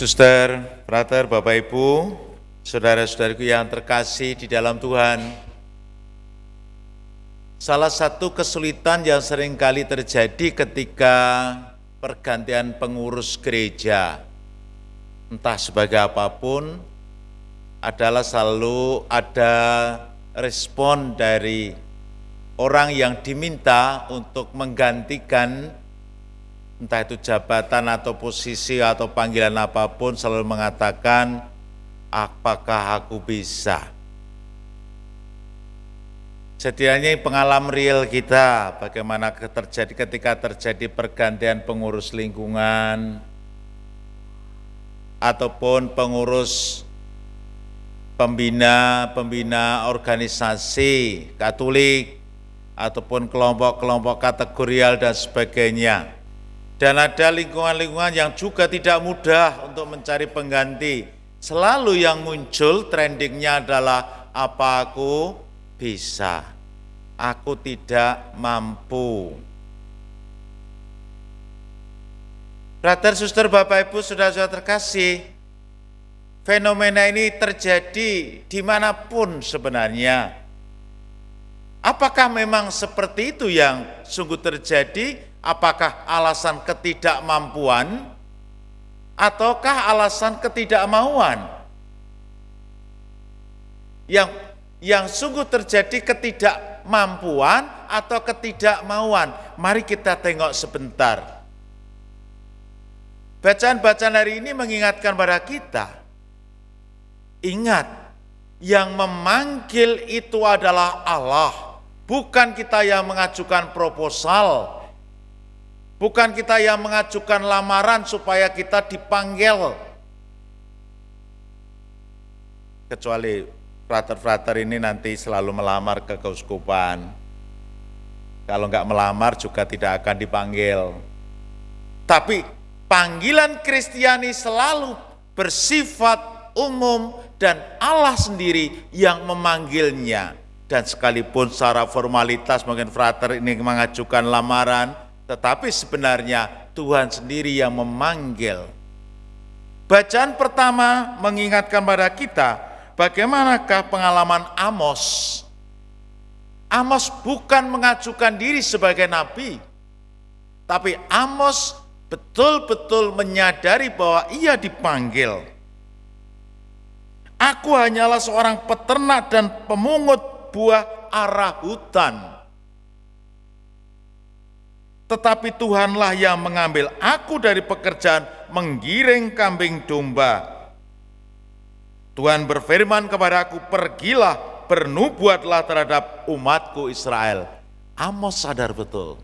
Suster, frater, Bapak Ibu, saudara-saudariku yang terkasih di dalam Tuhan, salah satu kesulitan yang seringkali terjadi ketika pergantian pengurus gereja, entah sebagai apapun, adalah selalu ada respon dari orang yang diminta untuk menggantikan entah itu jabatan atau posisi atau panggilan apapun, selalu mengatakan, apakah aku bisa? Setidaknya pengalaman real kita, bagaimana terjadi ketika terjadi pergantian pengurus lingkungan, ataupun pengurus pembina organisasi Katolik, ataupun kelompok-kelompok kategorial dan sebagainya. Dan ada lingkungan-lingkungan yang juga tidak mudah untuk mencari pengganti. Selalu yang muncul trendingnya adalah, apa aku bisa? Aku tidak mampu. Brother, suster, Bapak, Ibu, saudara-saudara terkasih, fenomena ini terjadi dimanapun sebenarnya. Apakah memang seperti itu yang sungguh terjadi? Apakah alasan ketidakmampuan ataukah alasan ketidakmauan? Yang sungguh terjadi ketidakmampuan atau ketidakmauan? Mari kita tengok sebentar. Bacaan-bacaan hari ini mengingatkan pada kita. Ingat, yang memanggil itu adalah Allah. Bukan kita yang mengajukan proposal. Bukan kita yang mengajukan lamaran supaya kita dipanggil. Kecuali frater-frater ini nanti selalu melamar ke keuskupan. Kalau enggak melamar juga tidak akan dipanggil. Tapi panggilan Kristiani selalu bersifat umum dan Allah sendiri yang memanggilnya. Dan sekalipun secara formalitas mungkin frater ini mengajukan lamaran, tetapi sebenarnya Tuhan sendiri yang memanggil. Bacaan pertama mengingatkan pada kita, bagaimanakah pengalaman Amos. Amos bukan mengajukan diri sebagai nabi, tapi Amos betul-betul menyadari bahwa ia dipanggil. Aku hanyalah seorang peternak dan pemungut buah ara hutan. Tetapi Tuhanlah yang mengambil aku dari pekerjaan menggiring kambing domba. Tuhan berfirman kepada aku, pergilah, bernubuatlah terhadap umatku Israel. Amos sadar betul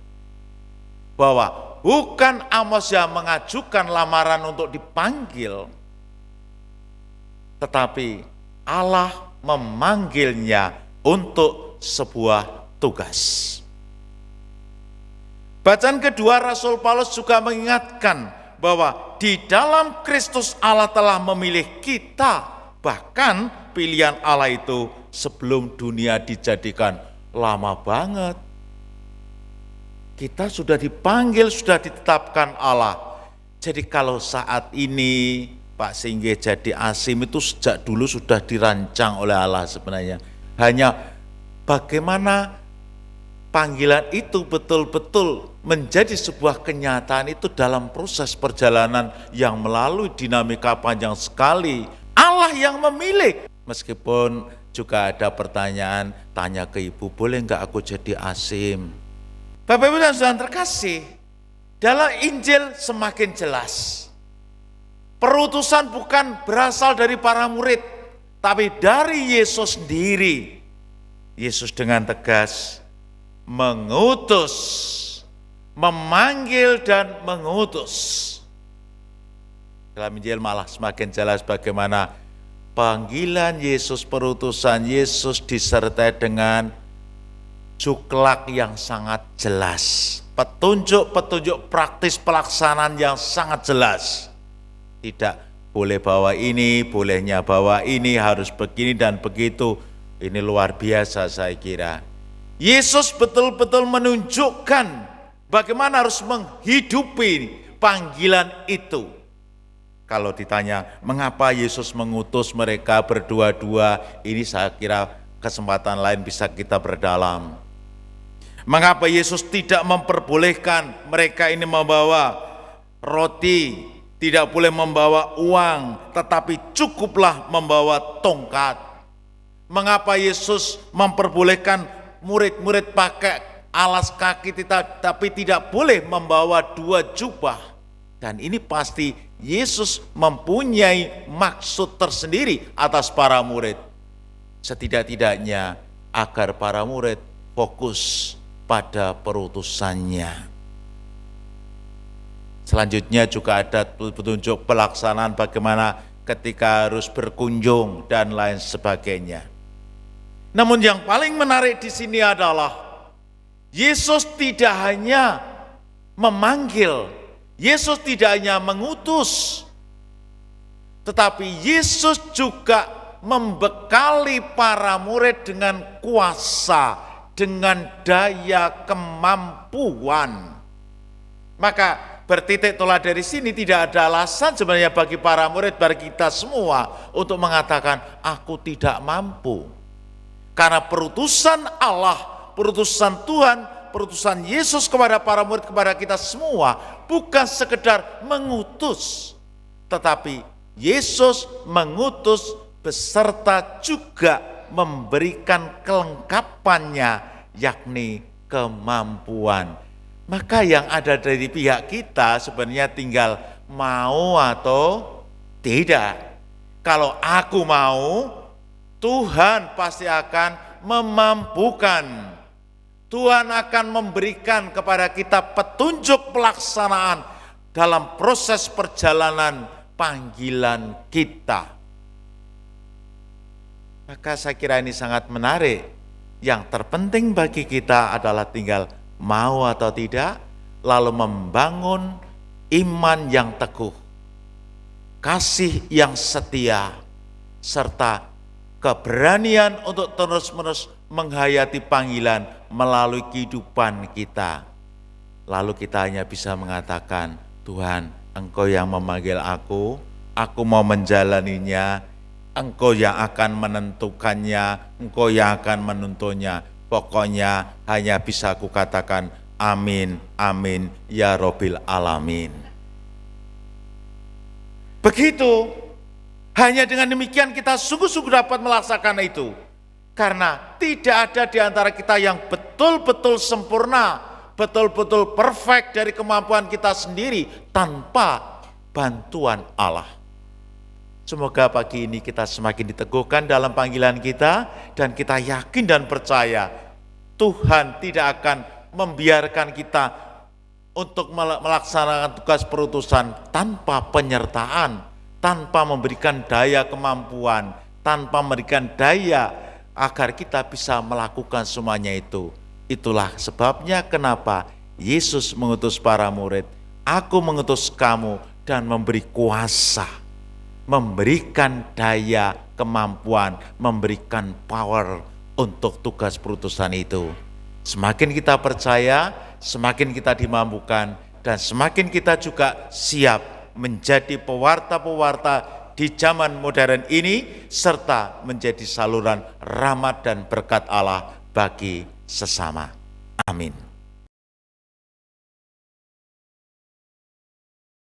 bahwa bukan Amos yang mengajukan lamaran untuk dipanggil, tetapi Allah memanggilnya untuk sebuah tugas. Bacaan kedua, Rasul Paulus juga mengingatkan bahwa di dalam Kristus Allah telah memilih kita, bahkan pilihan Allah itu sebelum dunia dijadikan lama banget. Kita sudah dipanggil, sudah ditetapkan Allah. Jadi kalau saat ini Pak Singge jadi Asim itu sejak dulu sudah dirancang oleh Allah sebenarnya. Hanya bagaimana panggilan itu betul-betul menjadi sebuah kenyataan itu dalam proses perjalanan yang melalui dinamika panjang sekali. Allah yang memilih. Meskipun juga ada pertanyaan, tanya ke ibu, boleh enggak aku jadi Asim? Bapak Ibu dan saudara terkasih, dalam Injil semakin jelas. Perutusan bukan berasal dari para murid, tapi dari Yesus sendiri. Yesus dengan tegas mengutus, memanggil dan mengutus. Dalam Injil malah semakin jelas bagaimana panggilan Yesus, perutusan Yesus disertai dengan cuklak yang sangat jelas. Petunjuk-petunjuk praktis pelaksanaan yang sangat jelas. Tidak boleh bawa ini, bolehnya bawa ini, harus begini dan begitu. Ini luar biasa saya kira. Yesus betul-betul menunjukkan bagaimana harus menghidupi panggilan itu. Kalau ditanya mengapa Yesus mengutus mereka berdua-dua, ini saya kira kesempatan lain bisa kita berdalam. Mengapa Yesus tidak memperbolehkan mereka ini membawa roti, tidak boleh membawa uang, tetapi cukuplah membawa tongkat? Mengapa Yesus memperbolehkan murid-murid pakai alas kaki tapi tidak boleh membawa 2 jubah? Dan ini pasti Yesus mempunyai maksud tersendiri atas para murid. Setidak-tidaknya agar para murid fokus pada perutusannya. Selanjutnya juga ada petunjuk pelaksanaan bagaimana ketika harus berkunjung dan lain sebagainya. Namun yang paling menarik di sini adalah Yesus tidak hanya memanggil, Yesus tidak hanya mengutus, tetapi Yesus juga membekali para murid dengan kuasa, dengan daya kemampuan. Maka bertitik tolak dari sini tidak ada alasan sebenarnya bagi para murid, bagi kita semua untuk mengatakan aku tidak mampu. Karena perutusan Allah, perutusan Tuhan, perutusan Yesus kepada para murid, kepada kita semua bukan sekedar mengutus, tetapi Yesus mengutus beserta juga memberikan kelengkapannya, yakni kemampuan. Maka yang ada dari pihak kita sebenarnya tinggal mau atau tidak. Kalau aku mau, Tuhan pasti akan memampukan. Tuhan akan memberikan kepada kita petunjuk pelaksanaan dalam proses perjalanan panggilan kita. Maka saya kira ini sangat menarik. Yang terpenting bagi kita adalah tinggal mau atau tidak, lalu membangun iman yang teguh, kasih yang setia, serta keberanian untuk terus-menerus menghayati panggilan melalui kehidupan kita. Lalu kita hanya bisa mengatakan, Tuhan, Engkau yang memanggil aku mau menjalaninya, Engkau yang akan menentukannya, Engkau yang akan menuntunnya. Pokoknya hanya bisa aku katakan, amin, amin, ya Robbil Alamin. Begitu, hanya dengan demikian kita sungguh-sungguh dapat melaksanakan itu. Karena tidak ada di antara kita yang betul-betul sempurna, betul-betul perfect dari kemampuan kita sendiri tanpa bantuan Allah. Semoga pagi ini kita semakin diteguhkan dalam panggilan kita dan kita yakin dan percaya Tuhan tidak akan membiarkan kita untuk melaksanakan tugas perutusan tanpa penyertaan, tanpa memberikan daya kemampuan, tanpa memberikan daya agar kita bisa melakukan semuanya itu. Itulah sebabnya kenapa Yesus mengutus para murid, aku mengutus kamu dan memberi kuasa, memberikan daya kemampuan, memberikan power untuk tugas perutusan itu. Semakin kita percaya, semakin kita dimampukan, dan semakin kita juga siap menjadi pewarta-pewarta di zaman modern ini, serta menjadi saluran rahmat dan berkat Allah bagi sesama. Amin.